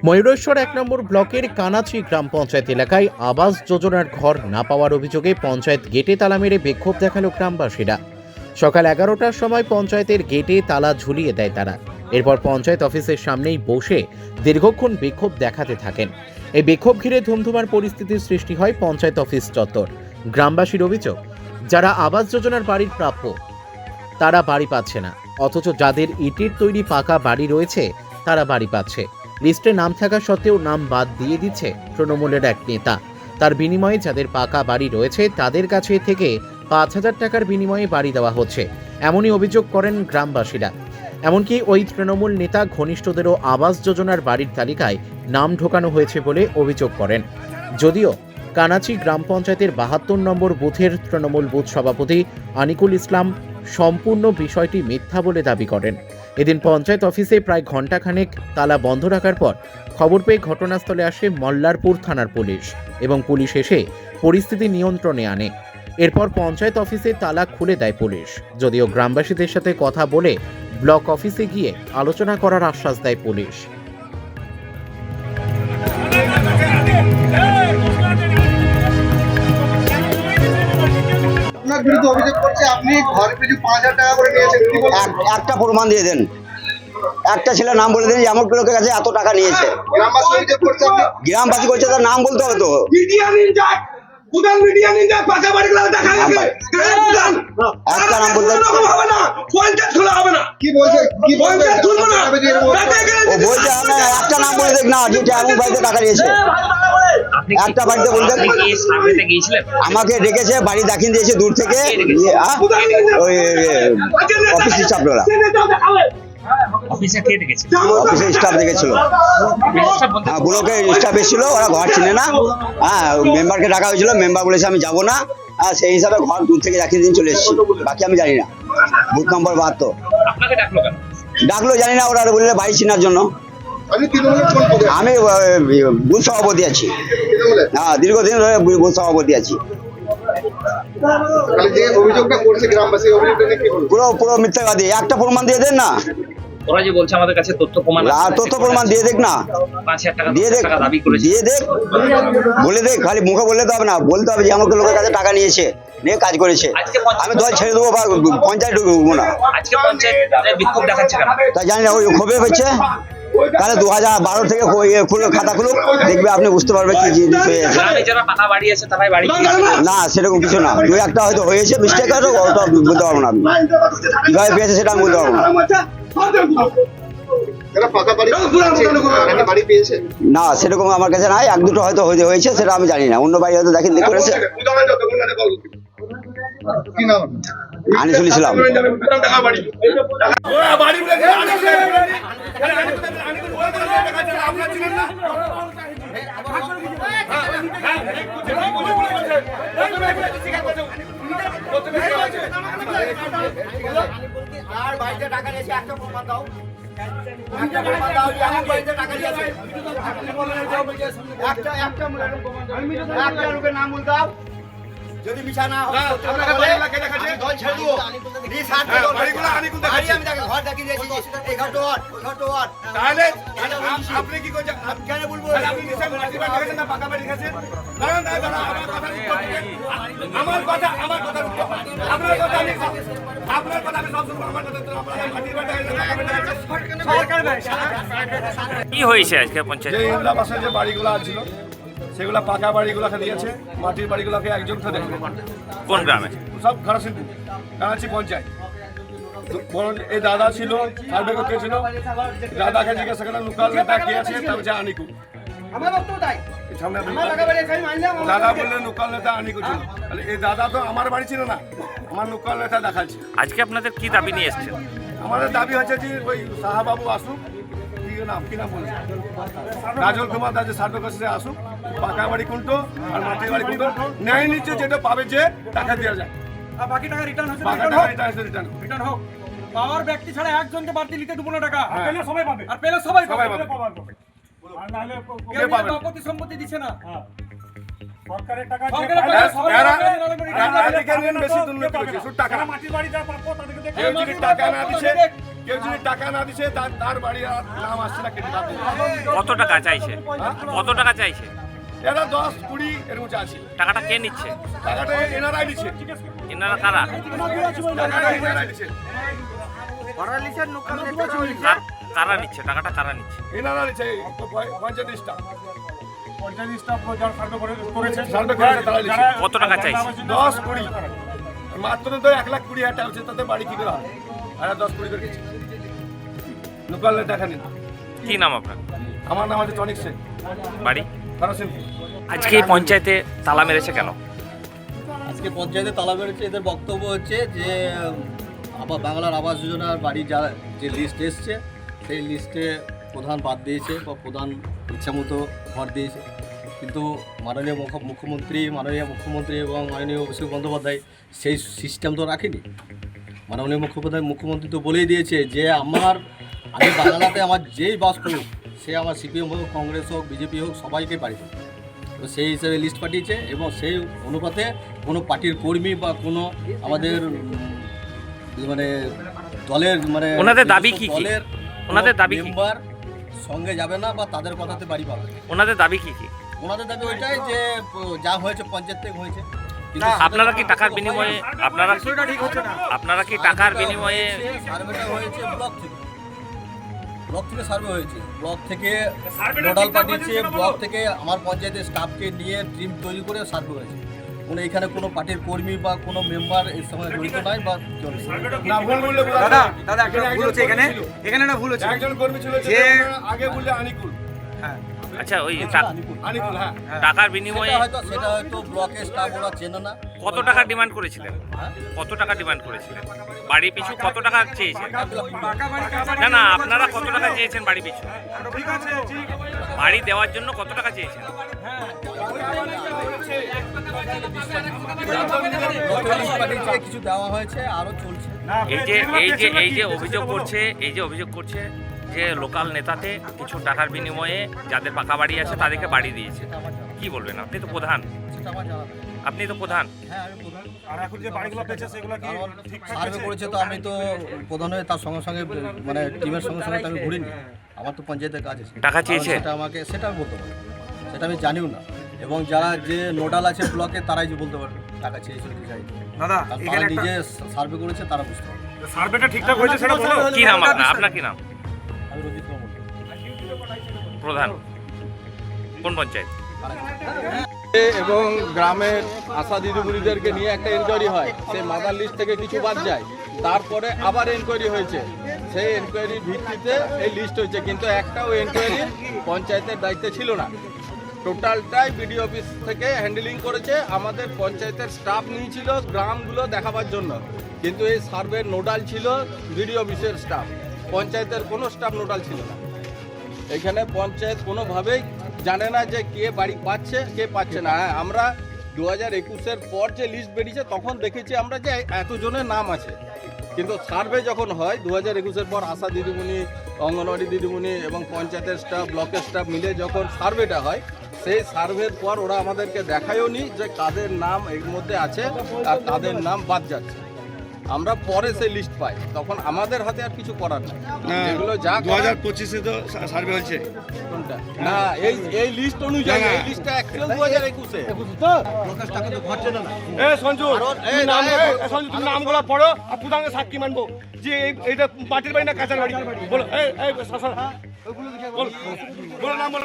ময়ূরেশ্বর ১ নম্বর ব্লকের কানাচি গ্রাম পঞ্চায়েত এলাকায় আবাস যোজনার ঘর না পাওয়ার অভিযোগে পঞ্চায়েত গেটে তালা মেরে বিক্ষোভ দেখালো গ্রামবাসীরা। সকাল ১১টার সময় পঞ্চায়েতের গেটে তালা ঝুলিয়ে দেয় তারা। এরপর পঞ্চায়েত অফিসের সামনেই বসে দীর্ঘক্ষণ বিক্ষোভ দেখাতে থাকেন। এই বিক্ষোভ ঘিরে ধুমধুমার পরিস্থিতির সৃষ্টি হয় পঞ্চায়েত অফিস চত্বর। গ্রামবাসীর অভিযোগ, যারা আবাস যোজনার বাড়ির প্রাপ্য তারা বাড়ি পাচ্ছে না, অথচ যাদের ইটের তৈরি পাকা বাড়ি রয়েছে তারা বাড়ি পাচ্ছে। লিস্টে নাম থাকা সত্ত্বেও নাম বাদ দিয়ে দিচ্ছে তৃণমূলের এক নেতা। তার বিনিময়ে যাদের পাকা বাড়ি রয়েছে তাদের কাছে থেকে ৫,০০০ টাকার বিনিময়ে বাড়ি দেওয়া হচ্ছে, এমনই অভিযোগ করেন গ্রামবাসীরা। এমনকি ওই তৃণমূল নেতা ঘনিষ্ঠদেরও আবাস যোজনার বাড়ির তালিকায় নাম ঢোকানো হয়েছে বলে অভিযোগ করেন। যদিও কানাচি গ্রাম পঞ্চায়েতের ৭২ নম্বর বুথের তৃণমূল বুথ সভাপতি আনিকুল ইসলাম সম্পূর্ণ বিষয়টি মিথ্যা বলে দাবি করেন। এদিন পঞ্চায়েত অফিসে প্রায় ঘণ্টাখানেক তালা বন্ধ রাখার পর খবর পেয়ে ঘটনাস্থলে আসে মল্লারপুর থানার পুলিশ এবং পুলিশ এসে পরিস্থিতি নিয়ন্ত্রণে আনে। এরপর পঞ্চায়েত অফিসে তালা খুলে দেয় পুলিশ। যদিও গ্রামবাসীদের সাথে কথা বলে ব্লক অফিসে গিয়ে আলোচনা করার আশ্বাস দেয় পুলিশ। অভিযোগ করছে আপনি ঘরে পিছু ৫,০০০ টাকা করে নিয়েছেন, কি বলছেন? একটা প্রমাণ দিয়ে দেন, একটা ছেলে নাম বলে দেন যে আমার লোকের কাছে এত টাকা নিয়েছে। গ্রামবাসী অভিযোগ করছে আপনি গ্রামবাসী করছে, তার নাম বলতে হবে তো। একটা নাম বলতে কি বলছে, কি বলছে? ও বলছে আমি একটা নাম বলে দেখ না, যেটা এমন বাড়িতে টাকা নিয়েছে। একটা বাড়িতে বলতে আমাকে ডেকেছে, বাড়ি দেখিয়ে দিয়েছে দূর থেকে, ওই অফিস স্টাফরা, অফিসের স্টাফ দেখেছিল, ব্লকের স্টাফ এসেছিল, ওরা ঘর চিনে না। হ্যাঁ, মেম্বারকে ডাকা হয়েছিল, মেম্বার বলেছে আমি যাবো না, সেই হিসাবে ঘর দূর থেকে দেখিয়ে দিন চলে এসেছি। বাকি আমি জানি না। বুথ নম্বর ৭২ ডাকলো জানি না, ওরা বললে বাড়ি চিনার জন্য। আমি বুথ সভাপতি আছি, হ্যাঁ দীর্ঘদিন ধরে বুথ সভাপতি আছি। পুরো মিথ্যাবাদী, একটা প্রমাণ দিয়ে দেন না। ওরা যে বলছে আমাদের কাছে তথ্য প্রমাণ দিয়ে দেখ না, ৫,০০০ টাকা দিয়ে দেখ, দিয়ে দেখ, বলে দেখ। খালি মুখে বললে তো হবে না, বলতে হবে যে আমাকে লোকের কাছে টাকা নিয়েছে, নিয়ে কাজ করেছে। আমি দল ছেড়ে দেবো বা পঞ্চায়েত ঢুকবো না। আজকে পঞ্চায়েত বিক্ষোভ দেখাচ্ছে কেন তাই জানি না, ওই ক্ষোভে হচ্ছে। তাহলে ২০১২ থেকে খুলে খাতা খুলুক, দেখবে আপনি বুঝতে পারবেন কি জিনিস হয়েছে। যারা পাকা বাড়ি আছে তারাই বাড়ি না, সেরকম কিছু না। দুই একটা হয়তো হয়েছে মিস্টেক, হয়তো ওটা বলতে পারবো না। আমি কিভাবে পেয়েছে সেটা আমি বলতে পারবো না। না, সেরকম আমার কাছে নাই। এক দুটো হয়তো হয়েছে, সেটা আমি জানি না। অন্য বাড়ি হয়তো দেখেন করেছে। আনিসুল ইসলাম। আর বাড়িতে টাকা নিয়েছে, একটা প্রমাণ দাও, একটা প্রমাণ দাও যে আমার বাড়িতে টাকা নিয়েছে। একটা লোকের নাম বল দাও, যদি মিছা না হয় দল ছেড়ে দেবো। ঘর দেখিয়ে দিয়েছি, এই ঘর ওর, ওই ঘর ওর। তাহলে আপনি কি করছেন? কেন বলবো? আমার কথা আপনার কথা আপনার কথা আমি সব শুনবো। আমার কথা কি হয়েছে আজকে পঞ্চায়েত? যে ইন্দিরা আবাসের যে বাড়িগুলো ছিল সেগুলো পাকা বাড়িগুলোকে দিয়েছে, মাটির বাড়িগুলোকে একজন থেকে কোন গ্রামে? সব খারাসিনপুর কানাচি পঞ্চায়েত। এই দাদা ছিল, সার্ভে করতে ছিল, দাদাকে জিজ্ঞাসা করলাম লোকাল নেতা কে আছে, তার হচ্ছে আনিকু। দাদা বললেন লোকাল নেতা আনিকু ছিল। এই দাদা তো আমার বাড়ি ছিল না, আমার লোকাল নেতা দেখাচ্ছে। আজকে আপনাদের কি দাবি নিয়ে এসছেন? আমাদের দাবি হচ্ছে যে ওই সাহাবাবু আসুক, কি নাম বলছে, কাজল কুমার দাস সার্ভে করছে আসুক, পাকা বাড়ি কোনটো আর মাটির বাড়ি কোনটো ন্যায় নিচ্ছে, যেটা পাবে যে টাকা দেওয়া যায়, বাকি টাকা রিটার্ন হচ্ছে, রিটার্ন হোক। পাওয়ার ব্যক্তি ছাড়া একজনকে বাড়তি লিখে দেবো না টাকা, পেলে সবাই পাবে, আর পেলে সবাই পাবে। বাপতি সম্পত্তি দিচ্ছে না, সরকারের টাকা বেশি দুর্নীতি করছে, টাকা না দিচ্ছে কেউ যদি টাকা না দিছে তার বাড়ি আর নাম আসছে না, কেটে বাদ দিয়েছে। কত টাকা চাইছে? কত টাকা চাইছে? এরা 10-20 এর মধ্যে আছে। টাকাটা কে নিচ্ছে? টাকাটা এনারাই দিচ্ছে, এনারা কারা? টাকাটা এনারাই দিচ্ছে, কারা নিচ্ছে টাকাটা? কারা নিচ্ছে? এনারা দিচ্ছে, পঞ্চায়েত স্টাফ পঞ্চায়েত স্টাফ যারা সার্ভে করেছে সার্ভে করে তারা দিচ্ছে। কত টাকা চাইছে? 10-20 মাত্র তো 1,20,000 টাকা হচ্ছে, তাতে বাড়ি কি করে হবে? আর 10-20 করে গেছে লোকাল টাকা নিন। কি নাম আপনার? আমার নাম আছে টনিক শেখ, বাড়ি? ফারাসিনপুর। আজকে এই পঞ্চায়েতে তালা মেরেছে কেন? আজকে পঞ্চায়েতে তালা মেরেছে, এদের বক্তব্য হচ্ছে যে আবার বাংলার আবাস যোজনার বাড়ি যে লিস্ট এসছে সেই লিস্টে প্রধান বাদ দিয়েছে বা প্রধান ইচ্ছামতো ঘর দিয়েছে, কিন্তু মাননীয় মুখ্যমন্ত্রী এবং মাননীয় অভিষেক বন্দ্যোপাধ্যায় সেই সিস্টেম তো রাখেনি। মাননীয় মুখ্যমন্ত্রী তো বলেই দিয়েছে যে আমি বাংলাতে আমার যেই বাস করুক, সে আমার সিপিএম হোক, কংগ্রেস হোক, বিজেপি হোক, সবাইকে পাঠিয়ে দেবে। তো সেই হিসেবে লিস্ট পাঠিয়েছে এবং সেই অনুপাতে কোনো পার্টির কর্মী বা কোনো আমাদের মানে দলের মানে ওনাদের দাবি কি কি? দলের ওনাদের দাবি কি? মেম্বার সঙ্গে যাবে না বা তাদের কথাতে বাড়ি পাবে। ওনাদের দাবি কি কি? ওনাদের দাবি ওইটাই যে যা হয়েছে পঞ্চায়েত থেকে হয়েছে। কিন্তু আপনারা কি টাকার বিনিময়ে আপনারা কি টাকার বিনিময়ে সার্ভেটা হয়েছে ব্লক থেকে সার্ভে হয়েছে, ব্লক থেকে নোডাল পাঠিয়েছে, ব্লক থেকে আমার পঞ্চায়েতের স্টাফকে নিয়ে টিম তৈরি করে সার্ভে হয়েছে। কোনো এখানে কোনো পার্টির কর্মী বা কোনো মেম্বার এর সঙ্গে জড়িত নাই বা না ভুল বললে দাদা একটা ভুল হচ্ছে এখানে না ভুল হচ্ছে। একজন কর্মী ছিল যে আগে বললে আনিকুল, আচ্ছা ওই আনিকুল হ্যাঁ টাকার বিনিময়ে সেটা হয়তো ব্লকের স্টাফ ওরা চেনে না। কত টাকা ডিমান্ড করেছিলেন? কত টাকা ডিমান্ড করেছিলেন? বাড়ি পিছু কত টাকা চেয়েছেন? না আপনারা কত টাকা চেয়েছেন বাড়ি পিছু? বাড়ি দেওয়ার জন্য কত টাকা চেয়েছেন? কিছু দেওয়া হয়েছে, আরো চলছে। এই যে অভিযোগ করছে যে লোকাল নেতাতে কিছু টাকার বিনিময়ে যাদের পাকা বাড়ি আছে তাদেরকে বাড়ি দিয়েছে, কি বলবেন? আপনি তো প্রধান, সেটা আমার জানা নেই। আপনি তো প্রধান। হ্যাঁ আমি প্রধান। আর এখন যে বাড়িগুলো পেয়েছে সেগুলো কি কারণ ঠিকঠাক সার্ভে করেছে তো আমি তো প্রধান হয়ে তার সঙ্গে সঙ্গে মানে টিমের সঙ্গে সঙ্গে তো আমি ঘুরিনি, আমার তো পঞ্চায়েতের কাজ আছে। টাকা চেয়েছে? সেটা আমি বলতে পারবো, সেটা আমি জানিও না। এবং যারা যে নোডাল আছে ব্লকে তারাই যে বলতে পারবে টাকা চেয়েছিল কি চাই। দাদা তারা নিজে সার্ভে করেছে, তারা বুঝতে পারবে। সার্ভেটা ঠিকঠাক হয়েছে সেটা বলো। কি নাম আপনার কি নাম? আমি রঞ্জিত কুমার প্রধান কোন পঞ্চায়েত? এবং গ্রামের আশা দিদিমণিদেরকে নিয়ে একটা এনকোয়ারি হয়, সেই মাদার লিস্ট থেকে কিছু বাদ যায়, তারপরে আবার এনকোয়ারি হয়েছে, সেই এনকোয়ারির ভিত্তিতে এই লিস্ট হয়েছে, কিন্তু একটাও এনকোয়ারি পঞ্চায়েতের দায়িত্বে ছিল না। টোটালটাই বিডিও অফিস থেকে হ্যান্ডেলিং করেছে, আমাদের পঞ্চায়েতের স্টাফ নিয়েছিল গ্রামগুলো দেখাবার জন্য, কিন্তু এই সার্ভের নোডাল ছিল বিডিও অফিসের স্টাফ, পঞ্চায়েতের কোনো স্টাফ নোডাল ছিল না। এখানে পঞ্চায়েত কোনোভাবেই জানে না যে কে বাড়ি পাচ্ছে কে পাচ্ছে না। হ্যাঁ, আমরা 2021-এর পর যে লিস্ট বেরিয়েছে তখন দেখেছি আমরা যে এতজনের নাম আছে, কিন্তু সার্ভে যখন হয় 2021-এর পর আশা দিদিমণি, অঙ্গনওয়াড়ি দিদিমণি এবং পঞ্চায়েতের স্টাফ, ব্লকের স্টাফ মিলে যখন সার্ভেটা হয়, সেই সার্ভের পর ওরা আমাদেরকে দেখায়ও নি যে কাদের নাম এর মধ্যে আছে আর কাদের নাম বাদ যাচ্ছে। আমরা পরে সেই লিস্ট পাই, তখন আমাদের হাতে আর কিছু করার নেই। এগুলো যা 2025-এ তো সার্ভে হয়েছে কোনটা না, এই লিস্ট অনুযায়ী এই লিস্টটা অ্যাকচুয়াল 2021-এ ব্লকের স্টাফে তো ঘর চেনে না। সঞ্জু তুমি নামগুলো পড়ো আর প্রধানকে সাক্ষী মানবো যে এইটা পার্টির বাড়ি না কাঁচার বাড়ি বলো। বলো নাম বলো।